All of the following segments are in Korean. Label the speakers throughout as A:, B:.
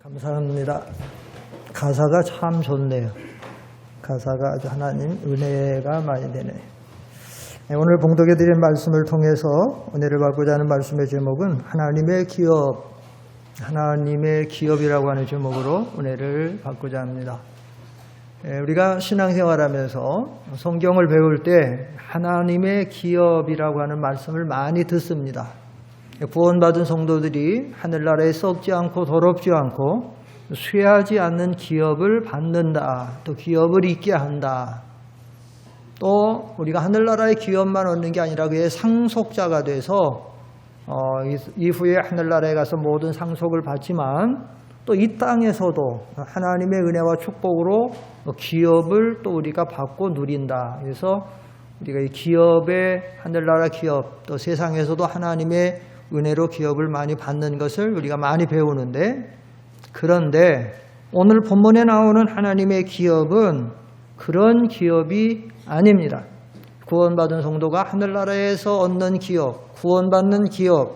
A: 감사합니다. 가사가 참 좋네요. 가사가 아주 하나님 은혜가 많이 되네요. 오늘 봉독해드린 말씀을 통해서 은혜를 받고자 하는 말씀의 제목은 하나님의 기업이라고 하는 제목으로 은혜를 받고자 합니다. 우리가 신앙생활하면서 성경을 배울 때 하나님의 기업이라고 하는 말씀을 많이 듣습니다. 구원받은 성도들이 하늘나라에 썩지 않고 더럽지 않고 쇠하지 않는 기업을 받는다. 또 기업을 잊게 한다. 또 우리가 하늘나라의 기업만 얻는 게 아니라 그의 상속자가 돼서 이후에 하늘나라에 가서 모든 상속을 받지만 또 이 땅에서도 하나님의 은혜와 축복으로 기업을 또 우리가 받고 누린다. 그래서 우리가 이 기업의 하늘나라 기업 또 세상에서도 하나님의 은혜로 기업을 많이 받는 것을 우리가 많이 배우는데, 그런데 오늘 본문에 나오는 하나님의 기업은 그런 기업이 아닙니다. 구원받은 성도가 하늘나라에서 얻는 기업, 구원받는 기업,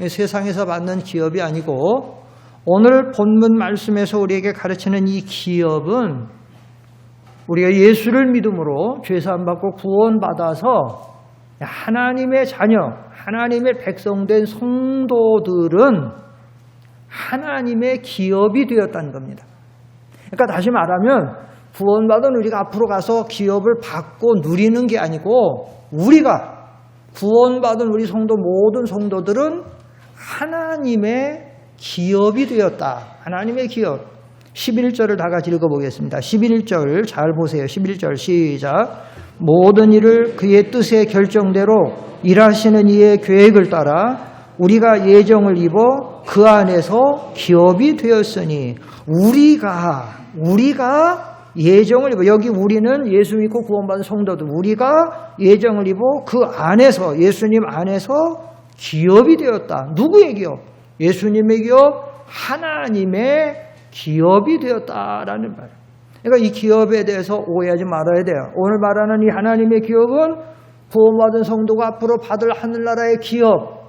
A: 세상에서 받는 기업이 아니고 오늘 본문 말씀에서 우리에게 가르치는 이 기업은 우리가 예수를 믿음으로 죄사함 받고 구원받아서 하나님의 자녀, 하나님의 백성된 성도들은 하나님의 기업이 되었다는 겁니다. 그러니까 다시 말하면 구원받은 우리가 앞으로 가서 기업을 받고 누리는 게 아니고 우리가 구원받은 우리 성도 모든 성도들은 하나님의 기업이 되었다. 하나님의 기업. 11절을 다 같이 읽어보겠습니다. 11절 잘 보세요. 11절 시작. 모든 일을 그의 뜻의 결정대로 일하시는 이의 계획을 따라 우리가 예정을 입어 그 안에서 기업이 되었으니 우리가 예정을 입어, 여기 우리는 예수 믿고 구원받은 성도들, 우리가 예정을 입어 그 안에서, 예수님 안에서 기업이 되었다. 누구의 기업? 예수님의 기업, 하나님의 기업이 되었다라는 말. 그러니까 이 기업에 대해서 오해하지 말아야 돼요. 오늘 말하는 이 하나님의 기업은 구원받은 성도가 앞으로 받을 하늘나라의 기업,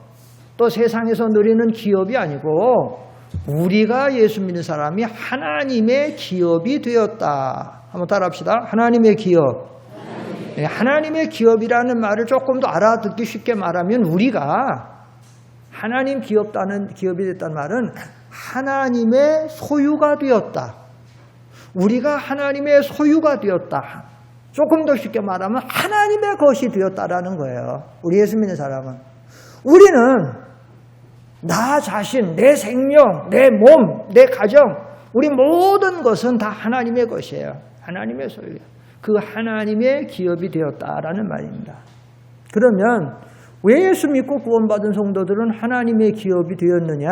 A: 또 세상에서 누리는 기업이 아니고 우리가 예수 믿는 사람이 하나님의 기업이 되었다. 한번 따라합시다. 하나님의 기업. 하나님의 기업이라는 말을 조금 더 알아듣기 쉽게 말하면 우리가 하나님 기업이 됐다는 말은 하나님의 소유가 되었다. 우리가 하나님의 소유가 되었다. 조금 더 쉽게 말하면 하나님의 것이 되었다라는 거예요. 우리 예수 믿는 사람은. 우리는 나 자신, 내 생명, 내 몸, 내 가정, 우리 모든 것은 다 하나님의 것이에요. 하나님의 소유예요. 그 하나님의 기업이 되었다라는 말입니다. 그러면 왜 예수 믿고 구원받은 성도들은 하나님의 기업이 되었느냐?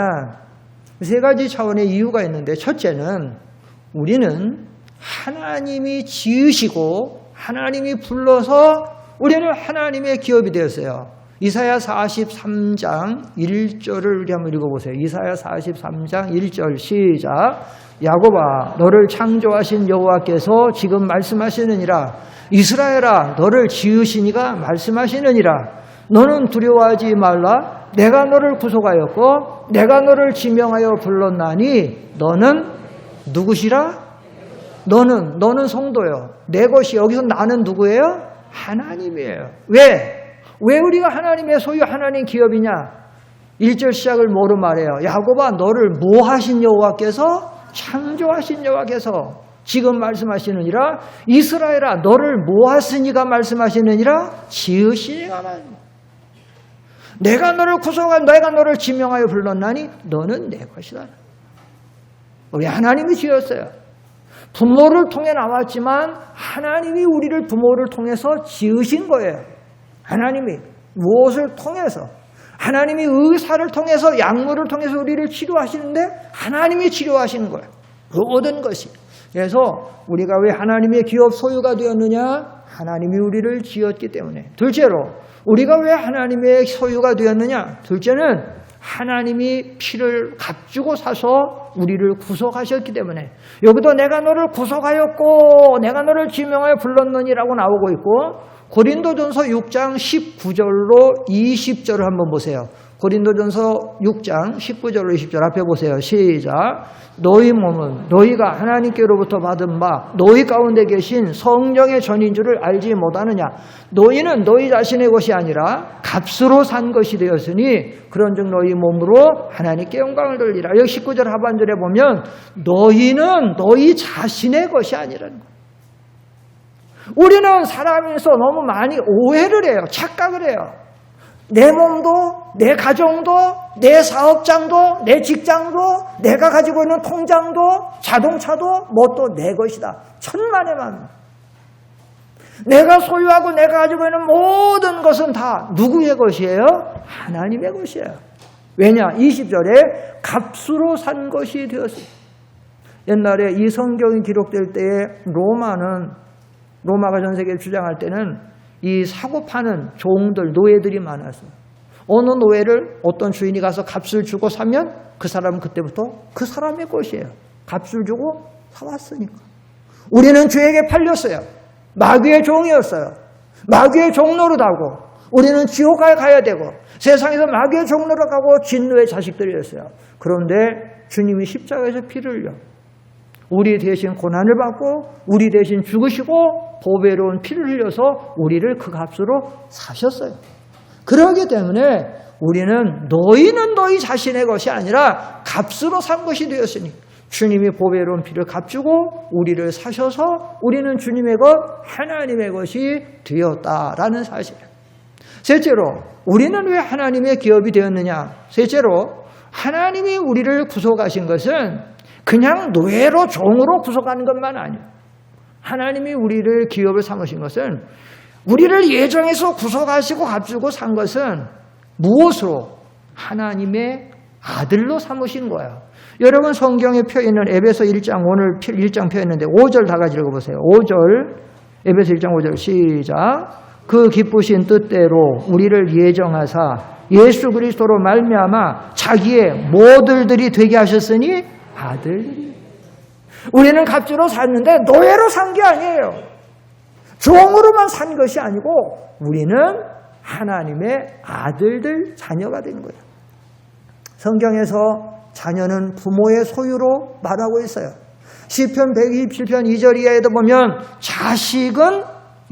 A: 세 가지 차원의 이유가 있는데, 첫째는 우리는 하나님이 지으시고 하나님이 불러서 우리는 하나님의 기업이 되었어요. 이사야 43장 1절을 우리 한번 읽어보세요. 이사야 43장 1절 시작. 야곱아 너를 창조하신 여호와께서 지금 말씀하시느니라. 이스라엘아 너를 지으신 이가 말씀하시느니라. 너는 두려워하지 말라. 내가 너를 구속하였고 내가 너를 지명하여 불렀나니 너는 누구시라? 너는 성도요. 내 것이, 여기서 나는 누구예요? 하나님이에요. 왜 우리가 하나님의 소유, 하나님 기업이냐? 1절 시작을 뭐로 말해요? 야곱아 너를 뭐 하신 여호와께서? 창조하신 여호와께서 지금 말씀하시느니라. 이스라엘아 너를 뭐 하시니가 말씀하시느니라. 지으시니가 말씀하시느니라. 내가 너를 구속하여 내가 너를 지명하여 불렀나니 너는 내 것이다. 우리 하나님이 지었어요. 부모를 통해 나왔지만 하나님이 우리를 부모를 통해서 지으신 거예요. 하나님이 무엇을 통해서? 하나님이 의사를 통해서, 약물을 통해서 우리를 치료하시는데 하나님이 치료하시는 거예요. 모든 것이. 그래서 우리가 왜 하나님의 기업 소유가 되었느냐? 하나님이 우리를 지었기 때문에. 둘째로 우리가 왜 하나님의 소유가 되었느냐? 둘째는 하나님이 피를 값주고 사서 우리를 구속하셨기 때문에. 여기도 내가 너를 구속하였고 내가 너를 지명하여 불렀느니라고 나오고 있고, 고린도전서 6장 19절로 20절을 한번 보세요. 고린도전서 6장 19절로 20절 앞에 보세요. 시작. 너희 몸은 너희가 하나님께로부터 받은 바 너희 가운데 계신 성령의 전인 줄을 알지 못하느냐. 너희는 너희 자신의 것이 아니라 값으로 산 것이 되었으니 그런즉 너희 몸으로 하나님께 영광을 돌리라. 여기 19절 하반절에 보면 너희는 너희 자신의 것이 아니라는 거예요. 우리는 살아가면서 너무 많이 오해를 해요. 착각을 해요. 내 몸도, 내 가정도, 내 사업장도, 내 직장도, 내가 가지고 있는 통장도, 자동차도 뭣도 내 것이다. 천만의 만. 내가 소유하고 내가 가지고 있는 모든 것은 다 누구의 것이에요? 하나님의 것이에요. 왜냐? 20절에 값으로 산 것이 되었습니다. 옛날에 이 성경이 기록될 때에 로마가 전 세계를 주장할 때는 이 사고 파는 종들, 노예들이 많았어요. 어느 노예를 어떤 주인이 가서 값을 주고 사면 그 사람은 그때부터 그 사람의 것이에요. 값을 주고 사왔으니까. 우리는 죄에게 팔렸어요. 마귀의 종이었어요. 마귀의 종노릇하고 우리는 지옥에 가야 되고 세상에서 마귀의 종노릇하고 진노의 자식들이었어요. 그런데 주님이 십자가에서 피를 흘려 우리 대신 고난을 받고 우리 대신 죽으시고 보배로운 피를 흘려서 우리를 그 값으로 사셨어요. 그렇기 때문에 우리는 너희는 너희 자신의 것이 아니라 값으로 산 것이 되었으니 주님이 보배로운 피를 값주고 우리를 사셔서 우리는 주님의 것, 하나님의 것이 되었다라는 사실이에요. 셋째로 우리는 왜 하나님의 기업이 되었느냐? 셋째로 하나님이 우리를 구속하신 것은 그냥 노예로 종으로 구속하는 것만 아니에요. 하나님이 우리를 기업을 삼으신 것은 우리를 예정에서 구속하시고 값주고 산 것은 무엇으로? 하나님의 아들로 삼으신 거예요. 여러분 성경에 펴있는 에베소 1장 오늘 1장 펴있는데 5절 다 같이 읽어보세요. 5절 에베소 1장 5절 시작. 그 기쁘신 뜻대로 우리를 예정하사 예수 그리스도로 말미암아 자기의 모들들이 되게 하셨으니 아들들이. 우리는 값주로 샀는데 노예로 산 게 아니에요. 종으로만 산 것이 아니고 우리는 하나님의 아들들 자녀가 된 거예요. 성경에서 자녀는 부모의 소유로 말하고 있어요. 시편 127편 2절 이하에도 보면 자식은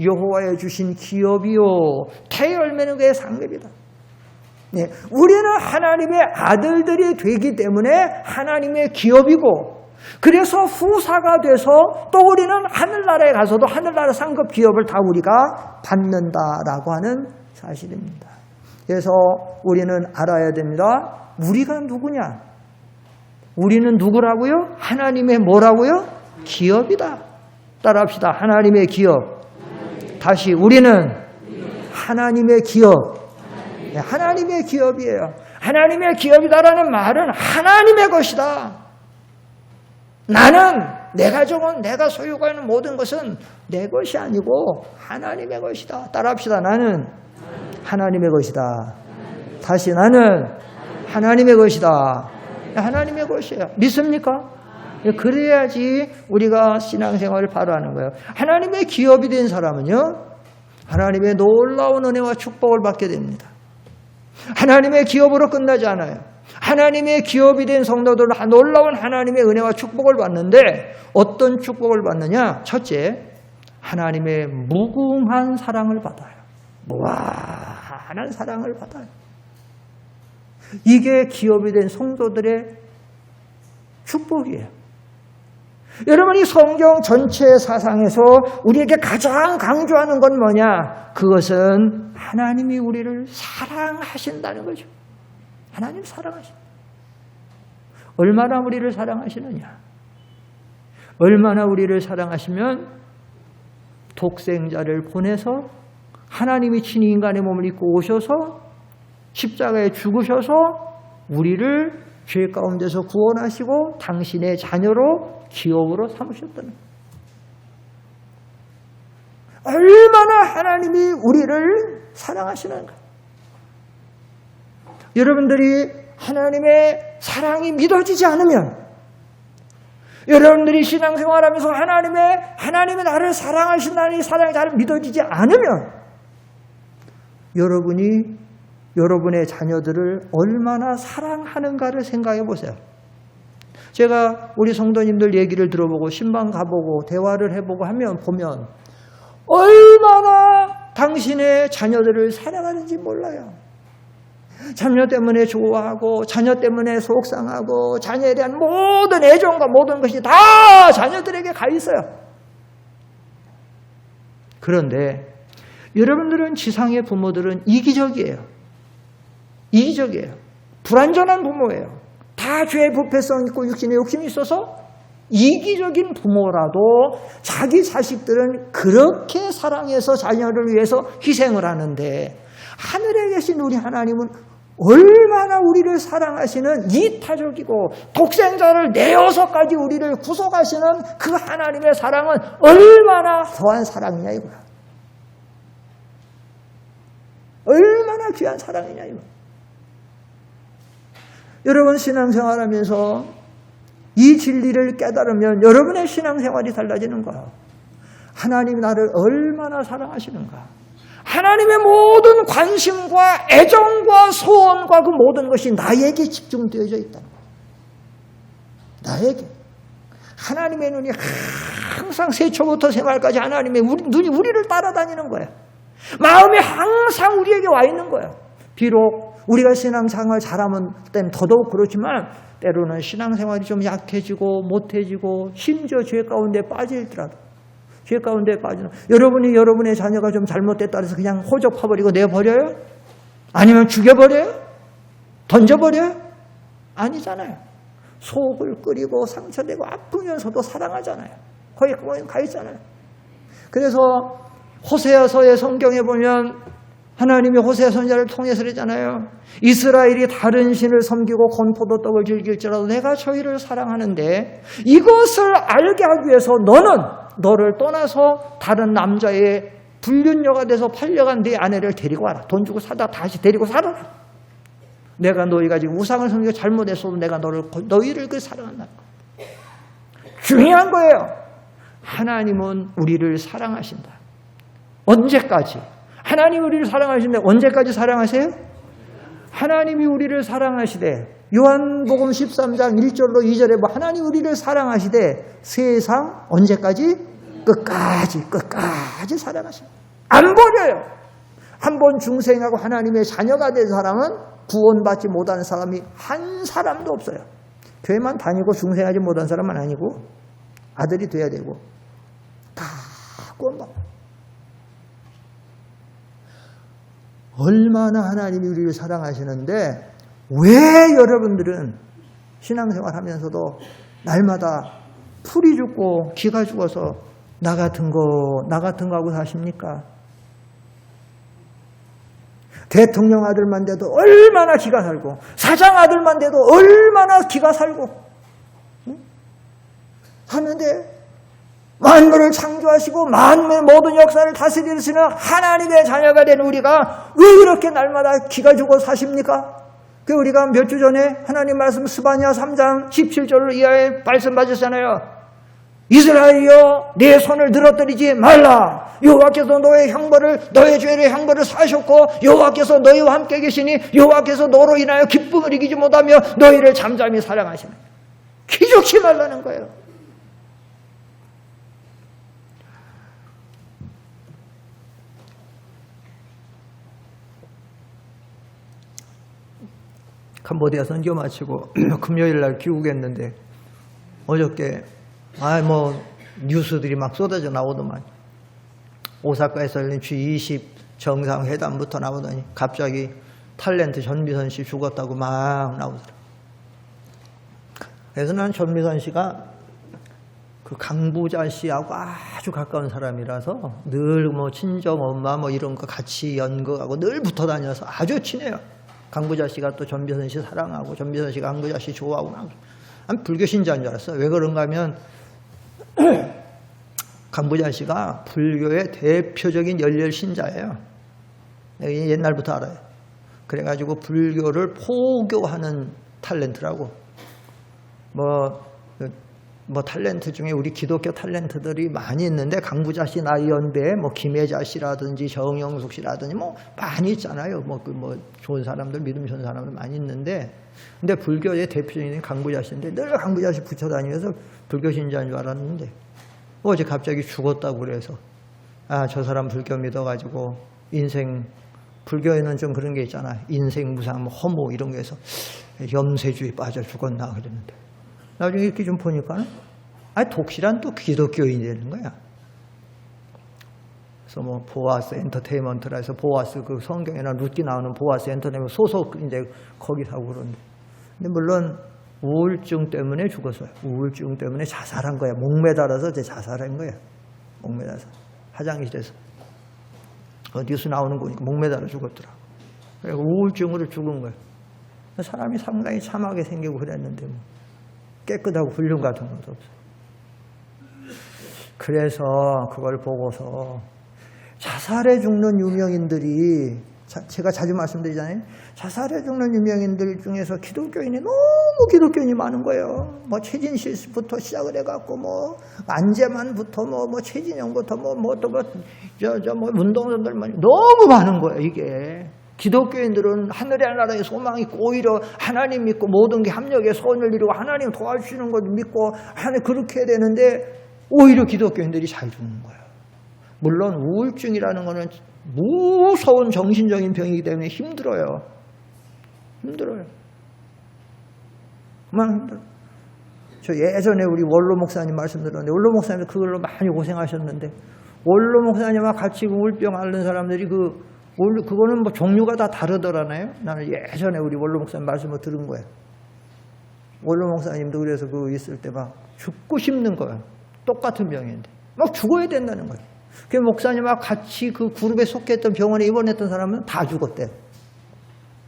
A: 여호와의 주신 기업이요 태열매는 그의 상급이다. 네, 우리는 하나님의 아들들이 되기 때문에 하나님의 기업이고 그래서 후사가 돼서 또 우리는 하늘나라에 가서도 하늘나라 상급 기업을 다 우리가 받는다라고 하는 사실입니다. 그래서 우리는 알아야 됩니다. 우리가 누구냐? 우리는 누구라고요? 하나님의 뭐라고요? 기업이다. 따라합시다. 하나님의 기업. 다시 우리는 하나님의 기업. 하나님의 기업이에요. 하나님의 기업이다라는 말은 하나님의 것이다. 나는 내 가정은 내가 소유가 있는 모든 것은 내 것이 아니고 하나님의 것이다. 따라합시다. 나는 하나님의 것이다. 다시 나는 하나님의 것이다. 하나님의 것이에요. 믿습니까? 그래야지 우리가 신앙생활을 바로 하는 거예요. 하나님의 기업이 된 사람은요, 하나님의 놀라운 은혜와 축복을 받게 됩니다. 하나님의 기업으로 끝나지 않아요. 하나님의 기업이 된 성도들은 놀라운 하나님의 은혜와 축복을 받는데 어떤 축복을 받느냐? 첫째, 하나님의 무궁한 사랑을 받아요. 무한한 사랑을 받아요. 이게 기업이 된 성도들의 축복이에요. 여러분, 이 성경 전체 사상에서 우리에게 가장 강조하는 건 뭐냐? 그것은 하나님이 우리를 사랑하신다는 거죠. 하나님 사랑하신다. 얼마나 우리를 사랑하시느냐? 얼마나 우리를 사랑하시면 독생자를 보내서 하나님이 친히 인간의 몸을 입고 오셔서 십자가에 죽으셔서 우리를 죄 가운데서 구원하시고 당신의 자녀로 기업으로 삼으셨다는 거예요. 얼마나 하나님이 우리를 사랑하시는가. 여러분들이 하나님의 사랑이 믿어지지 않으면, 여러분들이 신앙생활하면서 하나님이 나를 사랑하신다는 이 사랑이 잘 믿어지지 않으면 여러분이 여러분의 자녀들을 얼마나 사랑하는가를 생각해 보세요. 제가 우리 성도님들 얘기를 들어보고 신방 가보고 대화를 해보고 보면 얼마나 당신의 자녀들을 사랑하는지 몰라요. 자녀 때문에 좋아하고 자녀 때문에 속상하고 자녀에 대한 모든 애정과 모든 것이 다 자녀들에게 가 있어요. 그런데 여러분들은 지상의 부모들은 이기적이에요. 이기적이에요. 불완전한 부모예요. 다 죄의 부패성 있고 육신의 욕심이 있어서 이기적인 부모라도 자기 자식들은 그렇게 사랑해서 자녀를 위해서 희생을 하는데 하늘에 계신 우리 하나님은 얼마나 우리를 사랑하시는 이타적이고 독생자를 내어서까지 우리를 구속하시는 그 하나님의 사랑은 얼마나 더한 사랑이냐 이거야. 얼마나 귀한 사랑이냐 이거. 여러분 신앙생활하면서 이 진리를 깨달으면 여러분의 신앙생활이 달라지는 거야. 하나님이 나를 얼마나 사랑하시는가. 하나님의 모든 관심과 애정과 소원과 그 모든 것이 나에게 집중되어져 있다. 나에게. 하나님의 눈이 항상 세초부터 생활까지 하나님의 눈이 우리를 따라다니는 거야. 마음이 항상 우리에게 와 있는 거야. 비록 우리가 신앙생활 잘하면 때는 더더욱 그렇지만 때로는 신앙생활이 좀 약해지고 못해지고 심지어 죄 가운데 빠질지라도 죄 가운데 빠지는 여러분이 여러분의 자녀가 좀 잘못됐다 해서 그냥 호적파버리고 내버려요? 아니면 죽여버려요? 던져버려요? 아니잖아요. 속을 끓이고 상처되고 아프면서도 사랑하잖아요. 거기 가 있잖아요. 그래서 호세아서의 성경에 보면 하나님이 호세아 선지자를 통해서 그러잖아요. 이스라엘이 다른 신을 섬기고 건포도떡을 즐길지라도 내가 저희를 사랑하는데 이것을 알게 하기 위해서 너를 떠나서 다른 남자의 불륜녀가 돼서 팔려간 네 아내를 데리고 와라. 돈 주고 사다 다시 데리고 살아라. 내가 너희가 지금 우상을 섬기고 잘못했어도 내가 너희를 사랑한다. 중요한 거예요. 하나님은 우리를 사랑하신다. 언제까지? 하나님이 우리를 사랑하시는데 언제까지 사랑하세요? 하나님이 우리를 사랑하시되 요한복음 13장 1절로 2절에 하나님이 우리를 사랑하시되 세상 언제까지? 끝까지 사랑하십니다. 안 버려요. 한 번 중생하고 하나님의 자녀가 된 사람은 구원받지 못하는 사람이 한 사람도 없어요. 교회만 다니고 중생하지 못한 사람은 아니고 아들이 돼야 되고 다 구원받아요. 얼마나 하나님이 우리를 사랑하시는데 왜 여러분들은 신앙생활 하면서도 날마다 풀이 죽고 기가 죽어서 나 같은 거 하고 사십니까? 대통령 아들만 돼도 얼마나 기가 살고 사장 아들만 돼도 얼마나 기가 살고 하는데 만물을 창조하시고 만물의 모든 역사를 다스리시는 하나님의 자녀가 된 우리가 왜 이렇게 날마다 기가 죽어 사십니까? 그 우리가 몇 주 전에 하나님 말씀 스바냐 3장 17절 이하에 말씀 받으셨잖아요. 이스라엘이여 내 손을 늘어뜨리지 말라. 여호와께서 너의 죄의 형벌을 사셨고 여호와께서 너희와 함께 계시니 여호와께서 너로 인하여 기쁨을 이기지 못하며 너희를 잠잠히 사랑하시네. 기죽지 말라는 거예요. 캄보디아 선교 마치고 금요일 날 귀국했는데 어저께 뉴스들이 막 쏟아져 나오더만 오사카에서 열린 G20 정상회담부터 나오더니 갑자기 탤런트 전미선 씨 죽었다고 막 나오더라. 그래서 난 전미선 씨가 그 강부자 씨하고 아주 가까운 사람이라서 늘 친정 엄마 이런 거 같이 연극하고 늘 붙어 다녀서 아주 친해요. 강부자 씨가 또 전미선 씨 사랑하고 전미선 씨가 강부자 씨 좋아하고 난 불교 신자인 줄 알았어요. 왜 그런가 하면 강부자 씨가 불교의 대표적인 열렬 신자예요. 옛날부터 알아요. 그래가지고 불교를 포교하는 탤런트라고 뭐 탤런트 중에 우리 기독교 탤런트들이 많이 있는데 강부자 씨 나이 연배, 뭐 김혜자 씨라든지 정영숙 씨라든지 뭐 많이 있잖아요. 뭐 좋은 사람들, 믿음 좋은 사람들 많이 있는데, 근데 불교의 대표적인 강부자 씨인데 늘 강부자 씨 붙여다니면서 불교 신자인 줄 알았는데 어제 갑자기 죽었다고 그래서 저 사람 불교 믿어가지고 인생, 불교에는 좀 그런 게 있잖아. 인생 무상, 허무 이런 게 해서 염세주의 빠져 죽었나 그랬는데. 나중에 이렇게 좀 보니까, 독실한 또 기독교인이 되는 거야. 그래서 뭐, 보아스 엔터테인먼트라 해서 보아스 그 성경에나 루티 나오는 보아스 엔터테인먼트 소속 이제 거기서 하고 그러는데. 근데 물론 우울증 때문에 죽었어요. 우울증 때문에 자살한 거야. 목매달아서 이제 자살한 거야. 목매달아서. 화장실에서. 뉴스 나오는 거니까 목매달아 죽었더라고. 그래서 우울증으로 죽은 거야. 사람이 상당히 참하게 생기고 그랬는데 뭐. 깨끗하고 훌륭 같은 것도 없어요. 그래서 그걸 보고서 자살해 죽는 유명인들이, 제가 자주 말씀드리잖아요. 자살해 죽는 유명인들 중에서 기독교인이 너무 기독교인이 많은 거예요. 뭐 최진실 씨부터 시작을 해갖고 뭐 안재만부터 뭐 최진영부터 뭐 운동선들만 너무 많은 거예요. 이게. 기독교인들은 하늘의 나라에 소망이 있고 오히려 하나님 믿고 모든 게 합력에 선을 이루고 하나님 도와주시는 것 믿고 하나님 그렇게 해야 되는데 오히려 기독교인들이 잘 죽는 거예요. 물론 우울증이라는 거는 무서운 정신적인 병이기 때문에 힘들어요. 정말 힘들어요. 저 예전에 우리 원로 목사님 말씀 들었는데 원로 목사님 그걸로 많이 고생하셨는데 원로 목사님과 같이 우울병 앓는 사람들이 그거는 뭐 종류가 다 다르더라나요? 나는 예전에 우리 원로 목사님 말씀을 들은 거예요. 원로 목사님도 그래서 있을 때 막 죽고 싶는 거예요. 똑같은 병인데. 막 죽어야 된다는 거예요. 그 목사님과 같이 그 그룹에 속했던 병원에 입원했던 사람은 다 죽었대요.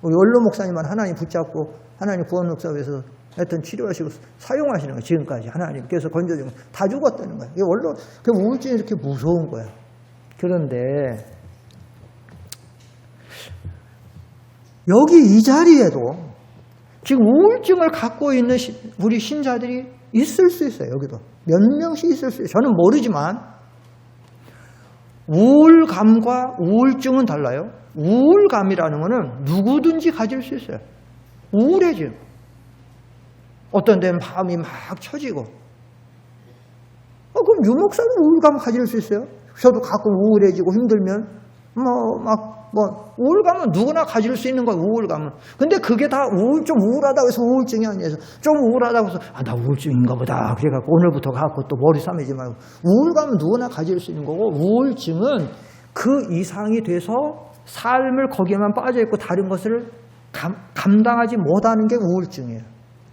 A: 우리 원로 목사님만 하나님 붙잡고 하나님 구원역사에서 하여튼 치료하시고 사용하시는 거예요. 지금까지 하나님께서 건져주고 다 죽었다는 거예요. 그 우울증이 이렇게 무서운 거예요. 그런데 여기 이 자리에도 지금 우울증을 갖고 있는 우리 신자들이 있을 수 있어요. 여기도 몇 명씩 있을 수 있어요. 저는 모르지만 우울감과 우울증은 달라요. 우울감이라는 거는 누구든지 가질 수 있어요. 우울해지고 어떤 데는 마음이 막 처지고 그럼 유목사는 우울감 가질 수 있어요. 저도 가끔 우울해지고 힘들면 우울감은 누구나 가질 수 있는 거예요, 우울감은. 근데 그게 다 좀 우울하다고 해서 우울증이 아니에요. 좀 우울하다고 해서, 나 우울증인가 보다. 그래갖고 오늘부터 가고 또 머리 싸매지 말고. 우울감은 누구나 가질 수 있는 거고, 우울증은 그 이상이 돼서 삶을 거기에만 빠져있고 다른 것을 감당하지 못하는 게 우울증이에요.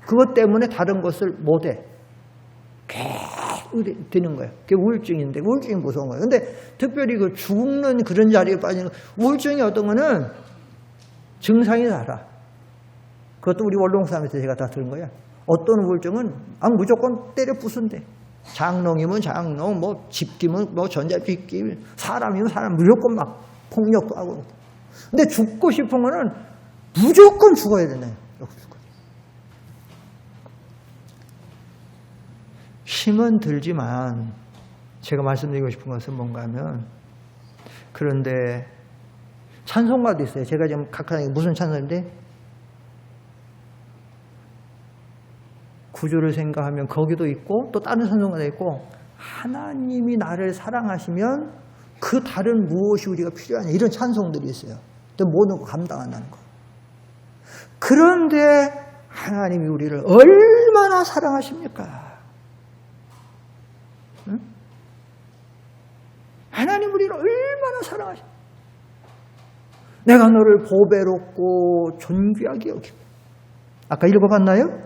A: 그것 때문에 다른 것을 못해. 되는 거예요. 그게 우울증인데, 우울증이 무서운 거예요. 근데 특별히 죽는 그런 자리에 빠지는, 우울증이 어떤 거는 증상이 달라. 그것도 우리 원롱사에서 제가 다 들은 거야. 어떤 우울증은, 무조건 때려 부순대. 장롱이면 장롱, 집기면 전자집기, 사람이면 사람, 무조건 막 폭력도 하고. 근데 죽고 싶은 거는 무조건 죽어야 되네. 힘은 들지만 제가 말씀드리고 싶은 것은 뭔가 하면 그런데 찬송가도 있어요. 제가 지금 각각 무슨 찬송인데 구주를 생각하면 거기도 있고 또 다른 찬송가도 있고 하나님이 나를 사랑하시면 그 다른 무엇이 우리가 필요하냐 이런 찬송들이 있어요. 또 모든 거 감당한다는 거. 그런데 하나님이 우리를 얼마나 사랑하십니까? 응? 하나님 우리를 얼마나 사랑하십니까? 내가 너를 보배롭고 존귀하게 여기고. 아까 읽어봤나요?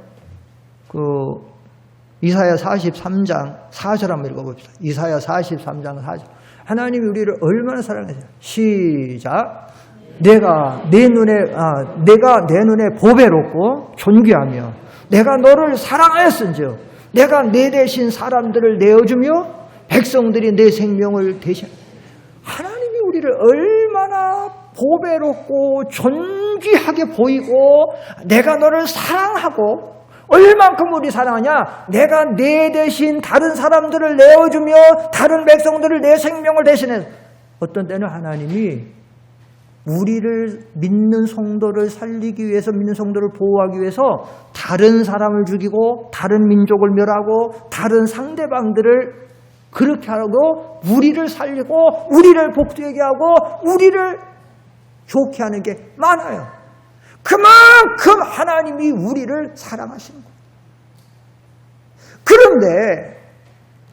A: 이사야 43장 4절 한번 읽어봅시다. 이사야 43장 4절. 하나님이 우리를 얼마나 사랑하세요? 시작. 내가 내 눈에 보배롭고 존귀하며 내가 너를 사랑하였은즉 내가 내 대신 사람들을 내어주며 백성들이 내 생명을 대신. 하나님이 우리를 얼마나 보배롭고 존귀하게 보이고 내가 너를 사랑하고 얼만큼 우리 사랑하냐? 내가 내 대신 다른 사람들을 내어주며 다른 백성들을 내 생명을 대신해서 어떤 때는 하나님이 우리를 믿는 성도를 살리기 위해서 믿는 성도를 보호하기 위해서 다른 사람을 죽이고 다른 민족을 멸하고 다른 상대방들을 그렇게 하고 우리를 살리고 우리를 복되게 하고 우리를 좋게 하는 게 많아요. 그만큼 하나님이 우리를 사랑하시는 거예요. 그런데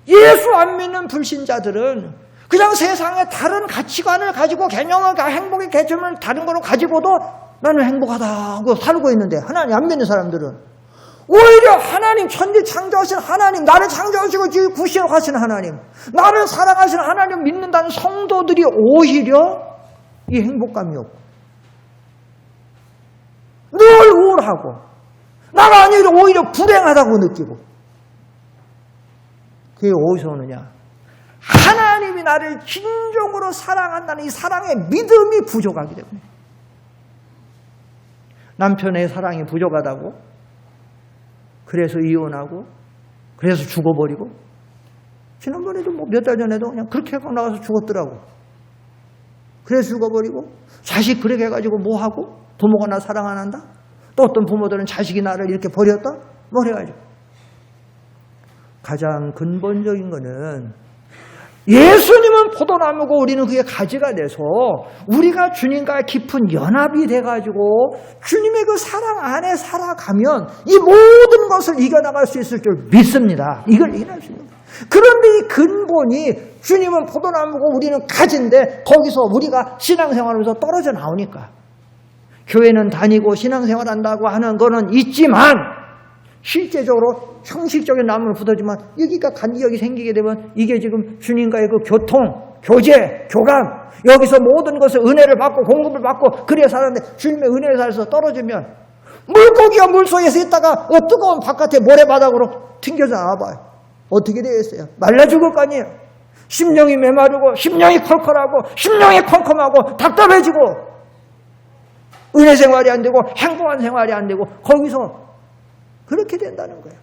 A: 예수 안 믿는 불신자들은 그냥 세상에 다른 가치관을 가지고 개념을 행복의 개념을 다른 거로 가지고도 나는 행복하다 하고 살고 있는데 하나님 안 믿는 사람들은 오히려 하나님 천지 창조하신 하나님 나를 창조하시고 지금 구시하신 하나님 나를 사랑하시는 하나님 믿는다는 성도들이 오히려 이 행복감이 없고 늘 우울하고 나가 아니라 오히려 불행하다고 느끼고 그게 어디서 오느냐? 하나님이 나를 진정으로 사랑한다는 이 사랑의 믿음이 부족하기 때문에 남편의 사랑이 부족하다고 그래서 이혼하고 그래서 죽어버리고 지난번에도 뭐 몇 달 전에도 그냥 그렇게 하고 나가서 죽었더라고. 그래서 죽어버리고 자식 그렇게 해가지고 뭐하고 부모가 나 사랑 안 한다? 또 어떤 부모들은 자식이 나를 이렇게 버렸다? 뭐 해가지고 가장 근본적인 거는 예수님은 포도나무고 우리는 그게 가지가 돼서 우리가 주님과 깊은 연합이 돼가지고 주님의 그 사랑 안에 살아가면 이 모든 것을 이겨나갈 수 있을 줄 믿습니다. 이걸 이해할 수 있습니다. 그런데 이 근본이 주님은 포도나무고 우리는 가지인데 거기서 우리가 신앙생활하면서 떨어져 나오니까 교회는 다니고 신앙생활한다고 하는 거는 있지만 실제적으로 형식적인 나무는 붙어지만 여기가 간격이 생기게 되면 이게 지금 주님과의 그 교통, 교제, 교감 여기서 모든 것을 은혜를 받고 공급을 받고 그래야 사는데 주님의 은혜를 살아서 떨어지면 물고기가 물속에서 있다가 뜨거운 바깥에 모래바닥으로 튕겨져 나와봐요. 어떻게 되겠어요? 말라 죽을 거 아니에요. 심령이 메마르고 심령이 컬컬하고 심령이 컴컴하고 답답해지고 은혜 생활이 안 되고 행복한 생활이 안 되고 거기서 그렇게 된다는 거예요.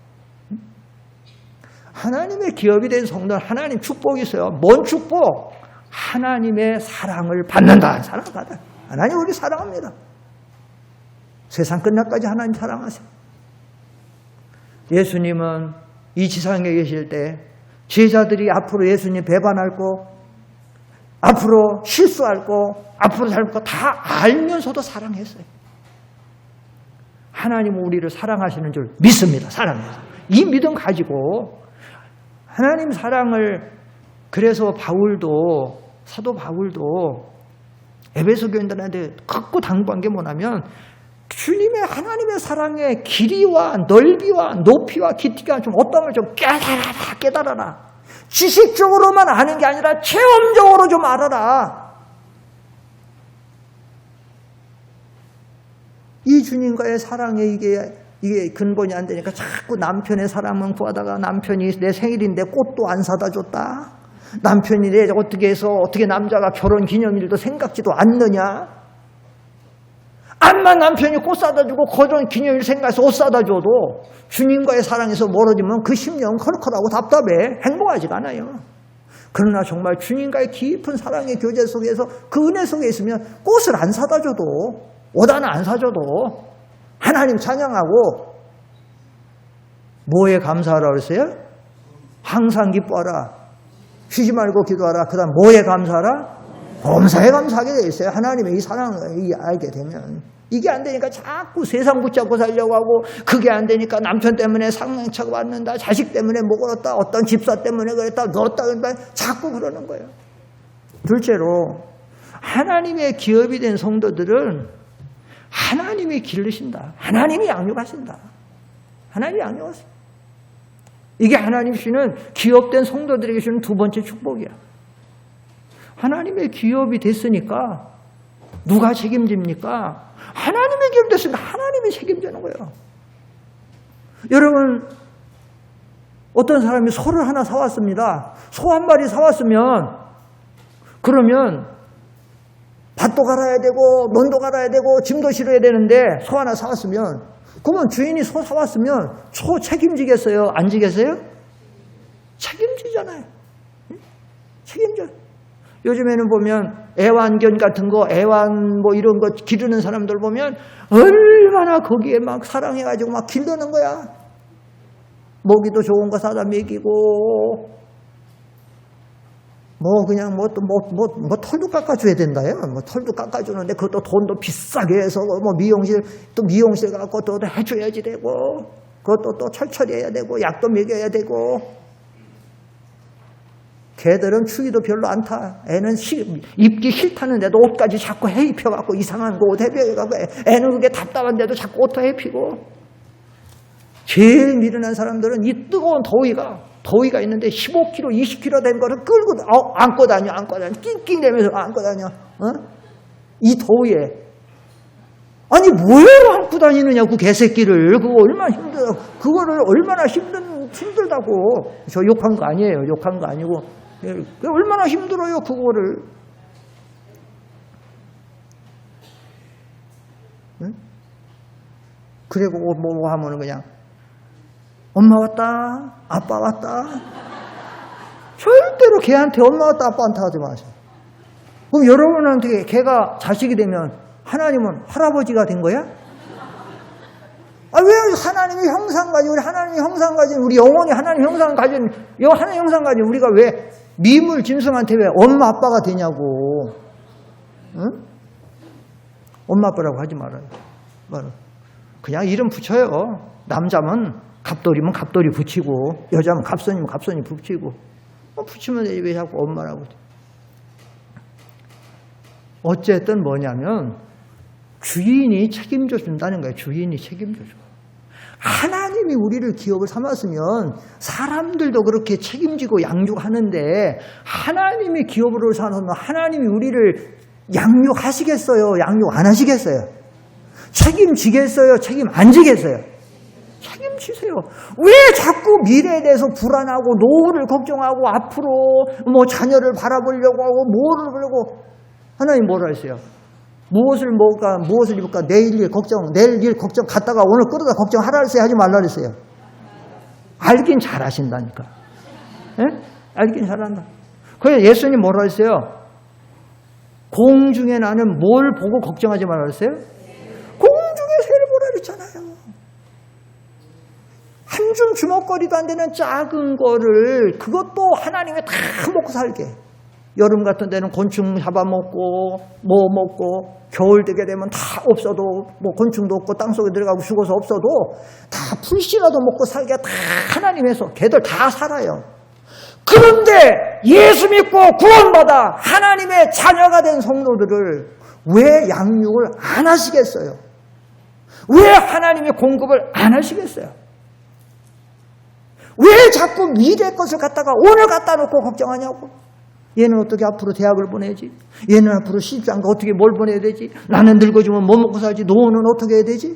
A: 하나님의 기업이 된 성도는 하나님 축복이 있어요. 뭔 축복? 하나님의 사랑을 받는다. 사랑받아. 하나님 우리 사랑합니다. 세상 끝날까지 하나님 사랑하세요. 예수님은 이 지상에 계실 때 제자들이 앞으로 예수님 배반할 거 앞으로 실수할 거 앞으로 살 거 다 알면서도 사랑했어요. 하나님은 우리를 사랑하시는 줄 믿습니다. 사랑해서. 이 믿음 가지고 하나님 사랑을 그래서 사도 바울도 에베소 교인들한테 크고 당부한 게 뭐냐면 주님의 하나님의 사랑의 길이와 넓이와 높이와 깊이가 좀 어떤 걸 좀 깨달아라. 지식적으로만 아는 게 아니라 체험적으로 좀 알아라. 이 주님과의 사랑에 이게 근본이 안 되니까 자꾸 남편의 사랑만 구하다가 남편이 내 생일인데 꽃도 안 사다 줬다. 남편이 내 어떻게 해서 어떻게 남자가 결혼 기념일도 생각지도 않느냐. 암만 남편이 꽃 사다 주고 결혼 기념일 생각해서 옷 사다 줘도 주님과의 사랑에서 멀어지면 그 심령은 컬컬하고 답답해. 행복하지가 않아요. 그러나 정말 주님과의 깊은 사랑의 교제 속에서 그 은혜 속에 있으면 꽃을 안 사다 줘도 옷 하나 안 사줘도 하나님 찬양하고 뭐에 감사하라 그랬어요? 항상 기뻐하라. 쉬지 말고 기도하라. 그 다음 뭐에 감사하라? 범사에 감사하게 되어 있어요. 하나님의 이 사랑을 알게 되면. 이게 안 되니까 자꾸 세상 붙잡고 살려고 하고 그게 안 되니까 남편 때문에 상처가 받는다. 자식 때문에 못 그랬다. 어떤 집사 때문에 그랬다. 넣었다. 그랬다. 자꾸 그러는 거예요. 둘째로 하나님의 기업이 된 성도들은 하나님이 기르신다. 하나님이 양육하신다. 하나님이 양육하신다. 이게 하나님 주시는 기업된 성도들에게 주는 두 번째 축복이야. 하나님의 기업이 됐으니까 누가 책임집니까? 하나님의 기업이 됐으니까 하나님이 책임지는 거예요. 여러분 어떤 사람이 소를 하나 사왔습니다. 소 한 마리 사왔으면 그러면 밭도 갈아야 되고 논도 갈아야 되고 짐도 실어야 되는데 소 하나 사왔으면 그러면 주인이 소 사왔으면 소 책임지겠어요? 안 지겠어요? 책임지잖아요. 책임져. 요즘에는 보면 애완견 같은 거, 애완 뭐 이런 거 기르는 사람들 보면 얼마나 거기에 막 사랑해가지고 막 기르는 거야. 먹이도 좋은 거 사다 먹이고, 뭐 그냥 뭐 털도 깎아줘야 된다요. 뭐 털도 깎아주는데 그것도 돈도 비싸게 해서 뭐 미용실 가고 또 해줘야지 되고, 그것도 또 철철히 해야 되고, 약도 먹여야 되고. 개들은 추위도 별로 안 타. 애는 입기 싫다는데도 옷까지 자꾸 해 입혀갖고 이상한 거 옷 해입혀갖고 애는 그게 답답한데도 자꾸 옷도 해 입히고. 제일 미련한 사람들은 이 뜨거운 더위가 있는데 15kg, 20kg 된 거를 끌고 안고 다녀. 낑낑대면서 안고 다녀. 이 더위에. 아니 뭐예요 안고 다니느냐고 개새끼를. 그거 얼마나 힘들어. 그거를 얼마나 힘들다고. 저 욕한 거 아니에요. 욕한 거 아니고. 얼마나 힘들어요 그거를. 응? 그리고 뭐 하면은 그냥 엄마 왔다, 아빠 왔다. 절대로 걔한테 엄마 왔다, 아빠 왔다 하지 마세요. 그럼 여러분한테 걔가 자식이 되면 하나님은 할아버지가 된 거야? 왜 하나님의 형상 가진, 우리 영혼이 하나님 형상 가진, 하나님 형상 가진 우리가 왜 미물 짐승한테 왜 엄마 아빠가 되냐고. 응? 엄마 아빠라고 하지 말아요. 그냥 이름 붙여요. 남자면 갑돌이면 갑돌이 붙이고, 여자면 갑선이면 갑선이 붙이고. 붙이면 되지 왜 자꾸 엄마라고. 어쨌든 뭐냐면 주인이 책임져 준다는 거예요. 주인이 책임져 줘. 하나님이 우리를 기업을 삼았으면 사람들도 그렇게 책임지고 양육하는데, 하나님이 기업으로 삼았으면 하나님이 우리를 양육하시겠어요? 양육 안 하시겠어요? 책임지겠어요? 책임 안 지겠어요? 책임지세요. 왜 자꾸 미래에 대해서 불안하고 노후를 걱정하고 앞으로 뭐 자녀를 바라보려고 하고 뭐를 보려고. 하나님 뭐라 했어요? 무엇을 먹을까, 무엇을 입을까, 내일 일 걱정 갔다가 오늘 끌어다 걱정하라 했어요? 하지 말라 했어요? 알긴 잘 하신다니까. 예? 알긴 잘한다. 그래서 예수님 뭐라 했어요? 공중에 나는 뭘 보고 걱정하지 말라 했어요? 공중의 새를 보라 그랬잖아요. 한 줌 주먹거리도 안 되는 작은 거를, 그것도 하나님이 다 먹고 살게. 여름 같은 데는 곤충 잡아먹고 뭐 먹고, 겨울 되게 되면 다 없어도, 뭐 곤충도 없고 땅속에 들어가고 죽어서 없어도 다 풀씨라도 먹고 살게 다 하나님에서 걔들 다 살아요. 그런데 예수 믿고 구원받아 하나님의 자녀가 된 성도들을 왜 양육을 안 하시겠어요? 왜 하나님의 공급을 안 하시겠어요? 왜 자꾸 미래 것을 갖다가 오늘 갖다 놓고 걱정하냐고. 얘는 어떻게 앞으로 대학을 보내지? 얘는 앞으로 시집장가 어떻게 뭘 보내야 되지? 나는 늙어지면 뭐 먹고 살지? 노후는 어떻게 해야 되지?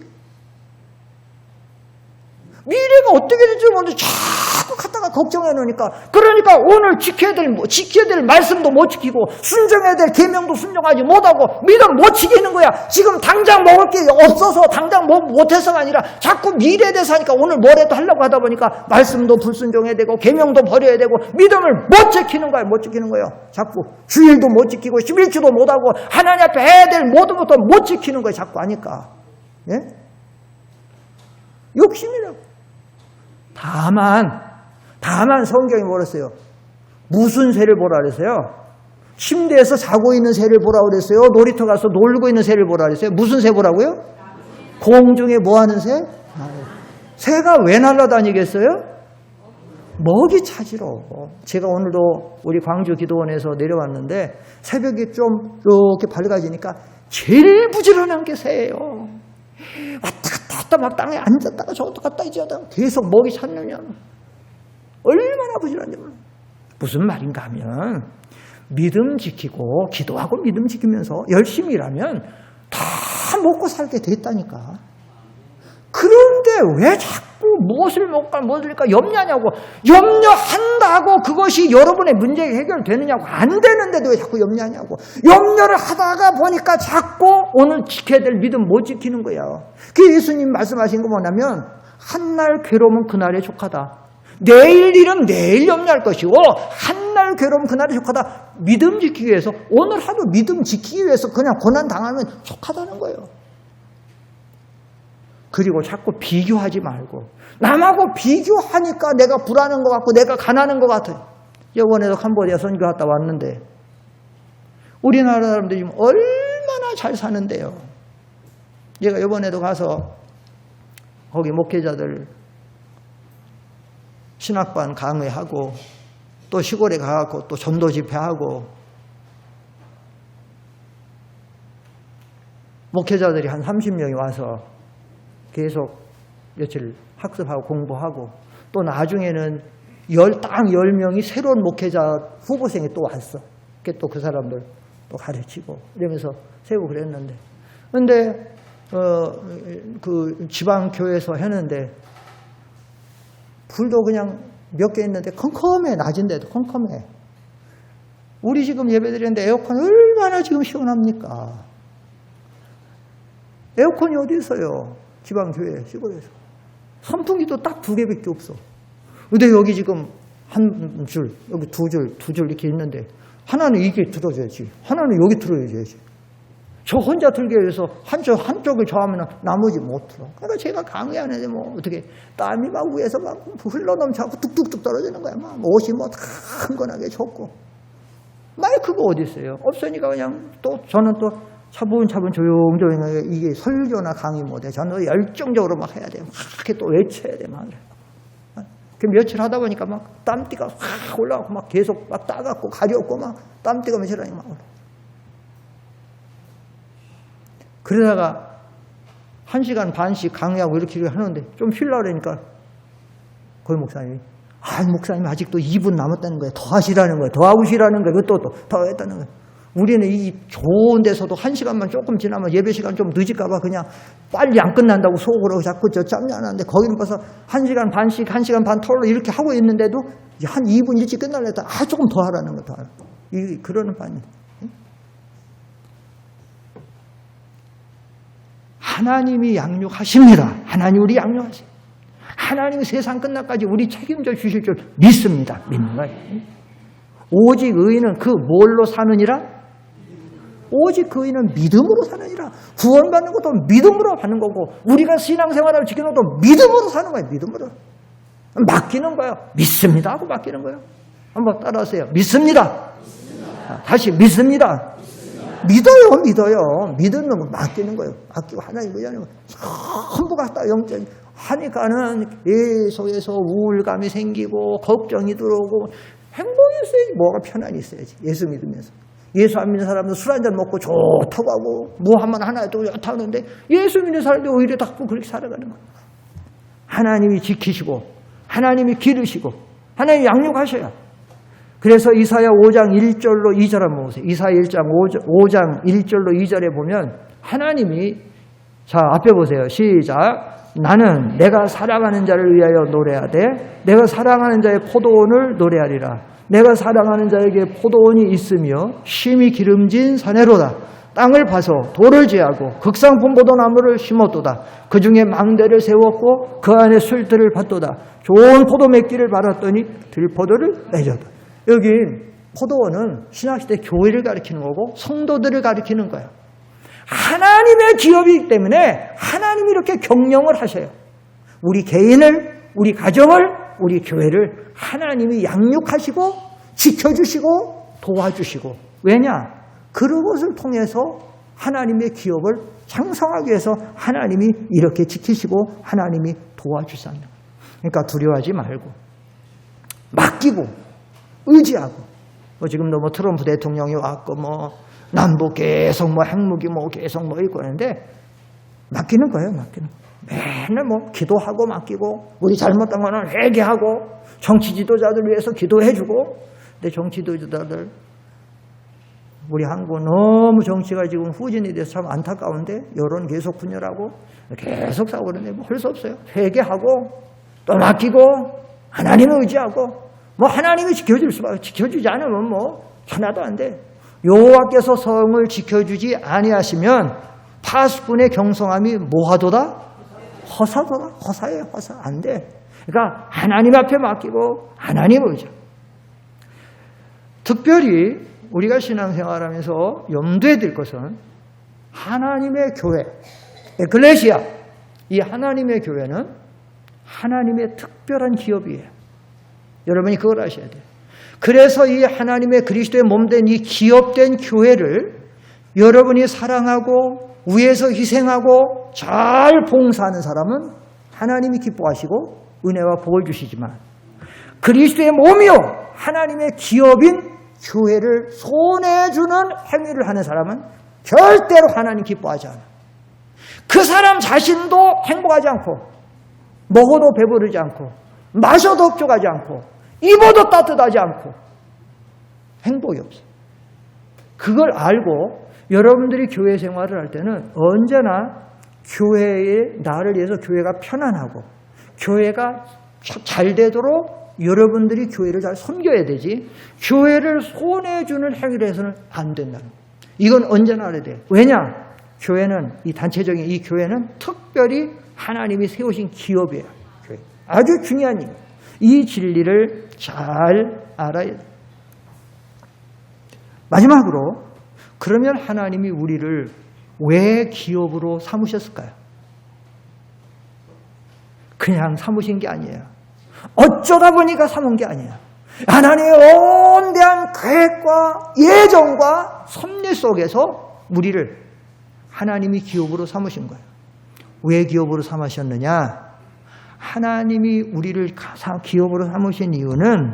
A: 미래가 어떻게 될지 모르는데 자꾸 갖다가 걱정해 놓으니까, 그러니까 오늘 지켜야 될 말씀도 못 지키고, 순종해야 될 계명도 순종하지 못하고, 믿음 못 지키는 거야. 지금 당장 먹을 게 없어서 당장 못해서가 아니라 자꾸 미래에 대해서 하니까 오늘 뭐라도 하려고 하다 보니까 말씀도 불순종해야 되고 계명도 버려야 되고 믿음을 못 지키는 거야. 못 지키는 거예요. 자꾸 주일도 못 지키고 11주도 못하고 하나님 앞에 해야 될 모든 것도 못 지키는 거예요. 자꾸 하니까. 예? 욕심이라고. 다만 성경이 뭐라 했어요? 무슨 새를 보라 그랬어요? 침대에서 자고 있는 새를 보라 그랬어요? 놀이터 가서 놀고 있는 새를 보라 그랬어요? 무슨 새 보라고요? 공중에 뭐 하는 새? 새가 왜 날아다니겠어요? 먹이 찾으러. 제가 오늘도 우리 광주 기도원에서 내려왔는데 새벽에 좀 이렇게 밝아지니까 제일 부지런한 게 새예요. 왔다 막 땅에 앉았다가 저것도 갔다 이제 계속 먹이 찾느냐. 얼마나 부지런한지 몰라. 무슨 말인가 하면 믿음 지키고 기도하고 믿음 지키면서 열심히 일하면 다 먹고 살게 됐다니까. 그런데 왜 자꾸 무엇을 먹을까 무엇을까 염려하냐고. 염려한다고 그것이 여러분의 문제가 해결되느냐고. 안 되는데도 왜 자꾸 염려하냐고. 염려를 하다가 보니까 자꾸 오늘 지켜야 될 믿음 못 지키는 거야. 그 예수님 말씀하신 거 뭐냐면 한날 괴로움은 그날에 족하다. 내일 일은 내일 염려할 것이고 한날 괴로움은 그날에 족하다. 믿음 지키기 위해서 오늘 하루 믿음 지키기 위해서 그냥 고난 당하면 족하다는 거예요. 그리고 자꾸 비교하지 말고 남하고 비교하니까 내가 불안한 것 같고 내가 가난한 것 같아요. 이번에도 캄보디아 선교 갔다 왔는데 우리나라 사람들이 지금 얼마나 잘 사는데요. 제가 이번에도 가서 거기 목회자들 신학반 강의하고 또 시골에 가고 또 전도 집회하고 목회자들이 한 30명이 와서 계속 며칠 학습하고 공부하고 또 나중에는 딱 10명이 새로운 목회자 후보생이 또 왔어. 또 그 사람들 또 가르치고 이러면서 세우고 그랬는데 근데 그 지방교회에서 했는데 불도 그냥 몇 개 있는데 컴컴해. 낮은데도 컴컴해. 우리 지금 예배드리는데 에어컨 얼마나 지금 시원합니까? 에어컨이 어디 있어요? 지방교회 시골에서. 선풍기도 딱 2개밖에 없어. 근데 여기 지금 한 줄, 여기 두 줄 이렇게 있는데 하나는 이게 들어줘야지. 하나는 여기 들어야지. 저 혼자 들게 해서 한쪽을 저하면 나머지 못 들어. 그러니까 제가 강의하는데 뭐 어떻게 땀이 막 위에서 막 흘러넘쳐갖고 뚝뚝뚝 떨어지는 거야. 막 옷이 뭐 다 흥건하게 좁고. 마이크가 어디 있어요? 없으니까 그냥 또 저는 또 차분차분 조용조용하게 이게 설교나 강의 못해. 저는 열정적으로 막 해야 돼. 막 이렇게 또 외쳐야 돼. 막 그래. 그 며칠 하다 보니까 막 땀띠가 확 올라가고 막 계속 막 따갑고 가렵고 막 땀띠가 며칠 하니까 막 올라. 그러다가 1시간 반씩 강의하고 이렇게 하는데 좀 쉬려고 그러니까 거기 목사님이 목사님 아직도 2분 남았다는 거예요. 더 하시라는 거예요. 더 하고 쉬라는 거예요. 더 했다는 거예요. 우리는 이 좋은 데서도 1시간만 조금 지나면 예배 시간 좀 늦을까 봐 그냥 빨리 안 끝난다고 속으로 자꾸 저 짬냐는데 거기는 벌써 1시간 반씩 1시간 반 털로 이렇게 하고 있는데도 한 2분 일찍 끝날래 했다. 조금 더 하라는 거 더 하라. 그러는 반입니다. 하나님이 양육하십니다. 하나님 우리 양육하세요. 하나님이 세상 끝날까지 우리 책임져 주실 줄 믿습니다. 믿는 거예요. 오직 의인은 그 뭘로 사느니라? 오직 그 의인은 믿음으로 사느니라. 구원받는 것도 믿음으로 받는 거고 우리가 신앙생활을 지키는 것도 믿음으로 사는 거예요. 믿음으로. 맡기는 거예요. 믿습니다 하고 맡기는 거예요. 한번 따라하세요. 믿습니다. 다시 믿습니다. 믿어요. 믿는 건 맡기는 거예요. 맡기고 하나님 의지하는 거 전부 갖다 영적 하니까는 계속해서 우울감이 생기고 걱정이 들어오고 행복이 있어야지. 뭐가 편안히 있어야지. 예수 믿으면서. 예수 안 믿는 사람은 술 한잔 먹고 좋다고 하고 뭐 하면 하나도 좋다는데 예수 믿는 사람들이 오히려 자꾸 그렇게 살아가는 거예요. 하나님이 지키시고 하나님이 기르시고 하나님이 양육하셔야. 그래서 이사야 5장 1절로 2절 한번 보세요. 이사야 5장 1절로 2절에 보면 하나님이 자 앞에 보세요. 시작. 나는 내가 사랑하는 자를 위하여 노래하되 내가 사랑하는 자의 포도원을 노래하리라. 내가 사랑하는 자에게 포도원이 있으며 심히 기름진 사내로다. 땅을 파서 돌을 제하고 극상품 포도나무를 심었도다. 그 중에 망대를 세웠고 그 안에 술들을 밭도다. 좋은 포도 맺기를 바랐더니 들포도를 맺었다. 여기 포도원은 신학시대 교회를 가리키는 거고 성도들을 가리키는 거예요. 하나님의 기업이기 때문에 하나님이 이렇게 경영을 하셔요. 우리 개인을, 우리 가정을, 우리 교회를 하나님이 양육하시고 지켜주시고 도와주시고. 왜냐? 그런 것을 통해서 하나님의 기업을 장성하기 위해서 하나님이 이렇게 지키시고 하나님이 도와주시는 거예요. 그러니까 두려워하지 말고 맡기고 의지하고. 지금도 트럼프 대통령이 왔고 남북 계속 핵무기 계속 있고 하는데 맡기는 거예요. 맡기는 거. 맨날 기도하고 맡기고 우리 잘못한 거는 회개하고 정치 지도자들 위해서 기도해주고. 근데 정치 지도자들 우리 한국 너무 정치가 지금 후진이 돼서 참 안타까운데 여론 계속 분열하고 계속 싸우고 그러는데 할 수 없어요. 회개하고 또 맡기고 하나님을 의지하고 하나님이 지켜주지 않으면 하나도 안 돼. 여호와께서 성을 지켜주지 아니하시면 파수꾼의 경성함이 뭐하도다? 허사도다. 허사예요. 허사. 안 돼. 그러니까 하나님 앞에 맡기고 하나님을 의지하고. 특별히 우리가 신앙생활하면서 염두에 둘 것은 하나님의 교회, 에클레시아, 이 하나님의 교회는 하나님의 특별한 기업이에요. 여러분이 그걸 아셔야 돼요. 그래서 이 하나님의 그리스도의 몸된 이 기업된 교회를 여러분이 사랑하고 위해서 희생하고 잘 봉사하는 사람은 하나님이 기뻐하시고 은혜와 복을 주시지만 그리스도의 몸이요 하나님의 기업인 교회를 손해주는 행위를 하는 사람은 절대로 하나님 기뻐하지 않아. 그 사람 자신도 행복하지 않고 먹어도 배부르지 않고 마셔도 흡족하지 않고 입어도 따뜻하지 않고 행복이 없어. 그걸 알고 여러분들이 교회 생활을 할 때는 언제나 교회에 나를 위해서 교회가 편안하고 교회가 잘 되도록 여러분들이 교회를 잘 섬겨야 되지 교회를 손해주는 행위를 해서는 안 된다는 거예요. 이건 언제나 알아야 돼요. 왜냐? 교회는 이 단체적인 이 교회는 특별히 하나님이 세우신 기업이에요. 교회. 아주 중요한 일. 이 진리를 잘 알아야 돼요. 마지막으로 그러면 하나님이 우리를 왜 기업으로 삼으셨을까요? 그냥 삼으신 게 아니에요. 어쩌다 보니까 삼은 게 아니에요. 하나님의 온대한 계획과 예정과 섭리 속에서 우리를 하나님이 기업으로 삼으신 거예요. 왜 기업으로 삼으셨느냐? 하나님이 우리를 기업으로 삼으신 이유는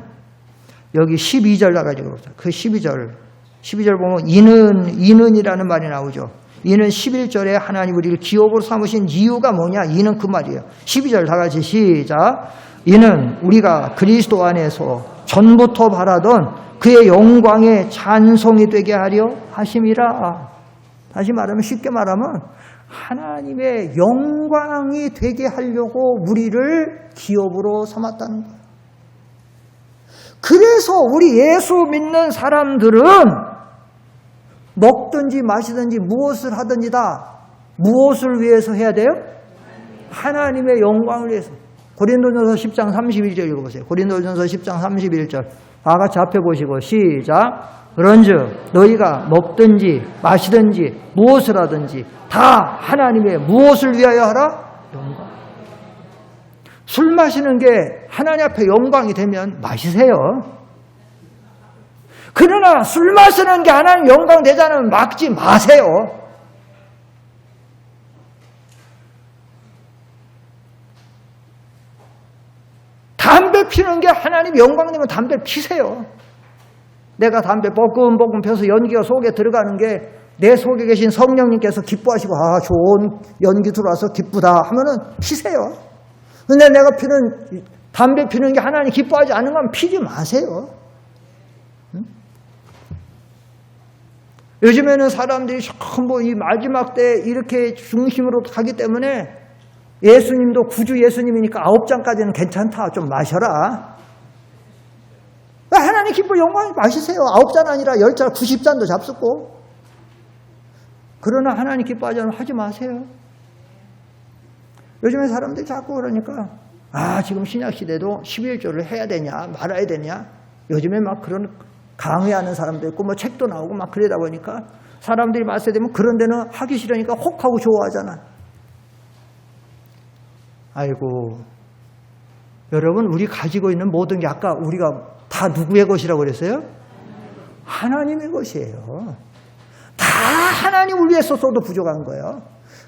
A: 여기 12절 나가지고 그 12절 보면 이는이라는 말이 나오죠. 이는 11절에 하나님 우리를 기업으로 삼으신 이유가 뭐냐? 이는 그 말이에요. 12절 다 같이 시작. 이는 우리가 그리스도 안에서 전부터 바라던 그의 영광의 찬송이 되게 하려 하심이라. 다시 말하면 쉽게 말하면 하나님의 영광이 되게 하려고 우리를 기업으로 삼았다는 거예요. 그래서 우리 예수 믿는 사람들은 먹든지 마시든지 무엇을 하든지 다 무엇을 위해서 해야 돼요? 하나님의 영광을 위해서. 고린도전서 10장 31절 읽어보세요. 고린도전서 10장 31절 다 같이 앞에 보시고 시작. 그런즉 너희가 먹든지 마시든지 무엇을 하든지 다 하나님의 무엇을 위하여 하라? 영광. 술 마시는 게 하나님 앞에 영광이 되면 마시세요. 그러나 술 마시는 게 하나님 영광 되자면 막지 마세요. 담배 피는 게 하나님 영광 되면 담배 피세요. 내가 담배 뻐끔뻐끔 펴서 연기가 속에 들어가는 게 내 속에 계신 성령님께서 기뻐하시고 아 좋은 연기 들어와서 기쁘다 하면은 피세요. 근데 내가 피는 담배 피는 게 하나님 기뻐하지 않는 건 피지 마세요. 응? 요즘에는 사람들이 전부 이 마지막 때 이렇게 중심으로 가기 때문에 예수님도 구주 예수님이니까 9잔까지는 괜찮다. 좀 마셔라. 하나님 기뻐 영광이 마시세요. 9잔 아니라 10잔, 90잔도 잡수고. 그러나 하나님 기뻐하지 않으면 하지 마세요. 요즘에 사람들이 자꾸 그러니까 지금 신약시대도 11조를 해야 되냐 말아야 되냐. 요즘에 막 그런 강의하는 사람도 있고 뭐 책도 나오고 막 그러다 보니까 사람들이 말세 되면 그런 데는 하기 싫으니까 혹하고 좋아하잖아. 아이고 여러분 우리 가지고 있는 모든 게 아까 우리가 다 누구의 것이라고 그랬어요? 하나님의 것이에요. 다 하나님을 위해서 써도 부족한 거예요.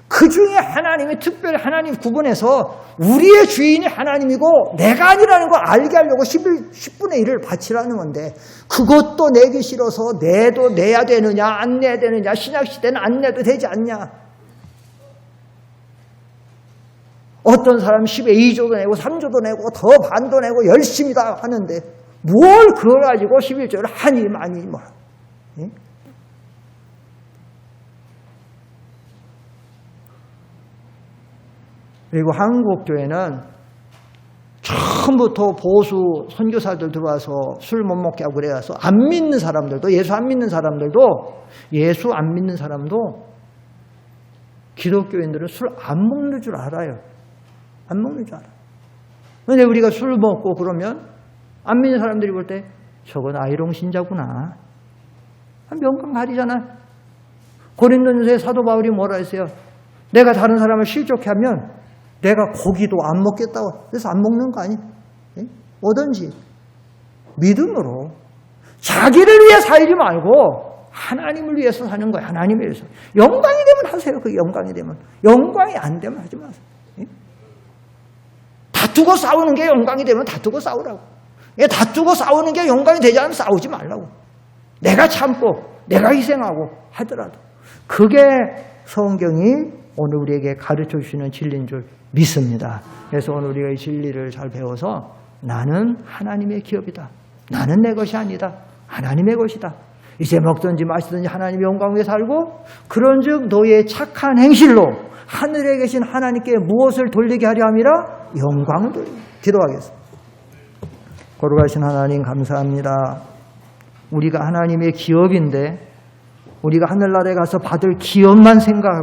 A: 그 중에 하나님이 특별히 하나님 구분해서 우리의 주인이 하나님이고 내가 아니라는 걸 알게 하려고 10분의 1을 바치라는 건데 그것도 내기 싫어서 내도 내야 되느냐 안 내야 되느냐 신약시대는 안 내도 되지 않냐. 어떤 사람 10에 2조도 내고 3조도 내고 더 반도 내고 열심히 다 하는데 뭘 그걸 가지고 11조를 하니 많이 뭐. 예? 그리고 한국교회는 처음부터 보수 선교사들 들어와서 술 못 먹게 하고 그래서 안 믿는 사람들도 예수 안 믿는 사람도 기독교인들은 술 안 먹는 줄 알아요. 안 먹는 줄 알아요. 근데 우리가 술 먹고 그러면 안 믿는 사람들이 볼 때 저건 아이롱 신자구나. 명강 가리잖아. 고린도전서에 사도 바울이 뭐라 했어요? 내가 다른 사람을 실족해 하면 내가 고기도 안 먹겠다고. 그래서 안 먹는 거 아니? 뭐든지 믿음으로 자기를 위해 살지 말고 하나님을 위해서 사는 거예요. 하나님을 위해서. 영광이 되면 하세요. 그 영광이 되면. 영광이 안 되면 하지 마세요. 다투고 싸우는 게 영광이 되면 다투고 싸우라고. 다투고 싸우는 게 영광이 되지 않으면 싸우지 말라고. 내가 참고 내가 희생하고 하더라도 그게 성경이 오늘 우리에게 가르쳐 주시는 진리인 줄 믿습니다. 그래서 오늘 우리가 이 진리를 잘 배워서 나는 하나님의 기업이다. 나는 내 것이 아니다. 하나님의 것이다. 이제 먹든지 마시든지 하나님의 영광 위에 살고 그런즉 너의 착한 행실로 하늘에 계신 하나님께 무엇을 돌리게 하려 함이라? 영광을 돌리게. 기도하겠습니다. 거룩하신 하나님 감사합니다. 우리가 하나님의 기업인데 우리가 하늘나라에 가서 받을 기업만 생각하고